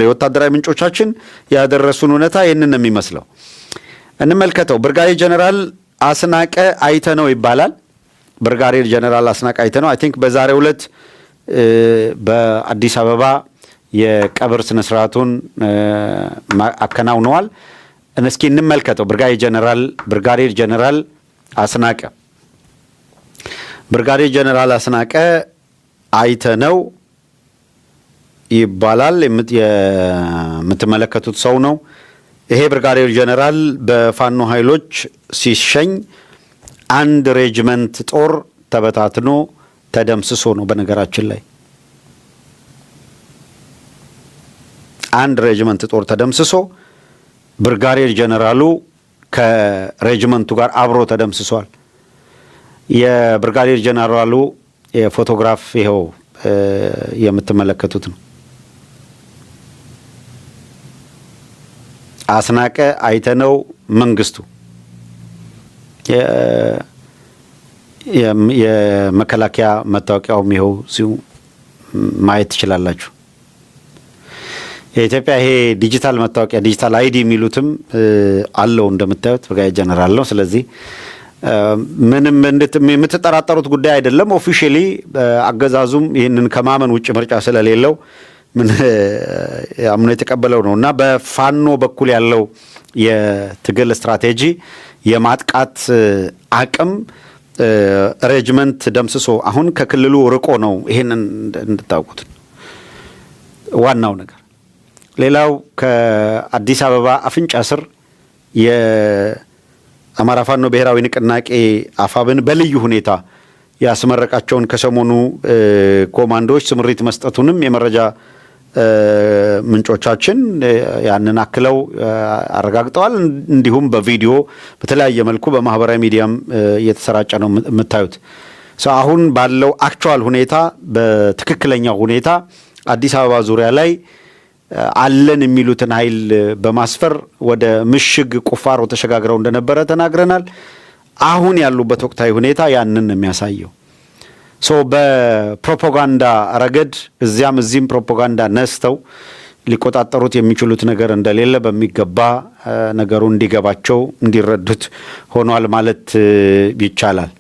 የወታደራዊ ምንጮቻችን ያደረሱን እውነታ ይህንን ነው የሚመስለው። እንመልከተው። ብርጋዴር ጀነራል አስናቀ አይተነው ይባላል። ብርጋዴር ጀነራል አስናቀ አይተነው አይ ቲንክ በዛሬው ዕለት በአዲስ አበባ የቀብር ስነ ስርዓቱን አከናውነዋል። እስኪ እንመልከተው። ብርጋዴር ጀነራል አስናቀ አይተነው ይባላል። የምትመለከቱት ሰው ነው። ይሄ ብርጋዴር ጀነራል በፋኖ ኃይሎች ሲሸኝ አንድ ሬጅመንት ጦር ተበታትኖ ተደምስሶ ነው። በነገራችን ላይ አንድ ሬጅመንት ጦር ተደምስሶ ብርጋዴር ጀነራሉ ከሬጅመንቱ ጋር አብሮ ተደምስሷል። የብርጋዴር ጀነራሉ የፎቶግራፍ ይኸው የምትመለከቱት ነው። አስናቀ አይተነው መንግስቱ የመከላከያ መታወቂያውም ይኸው ሲው ማየት ትችላላችሁ። የኢትዮጵያ ይሄ ዲጂታል መታወቂያ ዲጂታል አይዲ የሚሉትም አለው እንደምታዩት ብርጋዴር ጀነራል ነው። ስለዚህ ምንም የምትጠራጠሩት ጉዳይ አይደለም። ኦፊሻሊ አገዛዙም ይህንን ከማመን ውጭ ምርጫ ስለሌለው ምን አምኖ የተቀበለው ነው እና በፋኖ በኩል ያለው የትግል ስትራቴጂ የማጥቃት አቅም ሬጅመንት ደምስሶ አሁን ከክልሉ ርቆ ነው። ይሄንን እንድታውቁት ዋናው ነገር። ሌላው ከአዲስ አበባ አፍንጫ ስር የአማራ ፋኖ ብሔራዊ ንቅናቄ አፋብን በልዩ ሁኔታ ያስመረቃቸውን ከሰሞኑ ኮማንዶዎች ስምሪት መስጠቱንም የመረጃ ምንጮቻችን ያንን አክለው አረጋግጠዋል። እንዲሁም በቪዲዮ በተለያየ መልኩ በማህበራዊ ሚዲያም እየተሰራጨ ነው የምታዩት። አሁን ባለው አክቹዋል ሁኔታ በትክክለኛው ሁኔታ አዲስ አበባ ዙሪያ ላይ አለን የሚሉትን ኃይል በማስፈር ወደ ምሽግ ቁፋሮ ተሸጋግረው እንደነበረ ተናግረናል። አሁን ያሉበት ወቅታዊ ሁኔታ ያንን የሚያሳየው በፕሮፓጋንዳ ረገድ እዚህም ፕሮፓጋንዳ ነስተው ሊቆጣጠሩት የሚችሉት ነገር እንደሌለ በሚገባ ነገሩ እንዲገባቸው እንዲረዱት ሆኗል ማለት ይቻላል።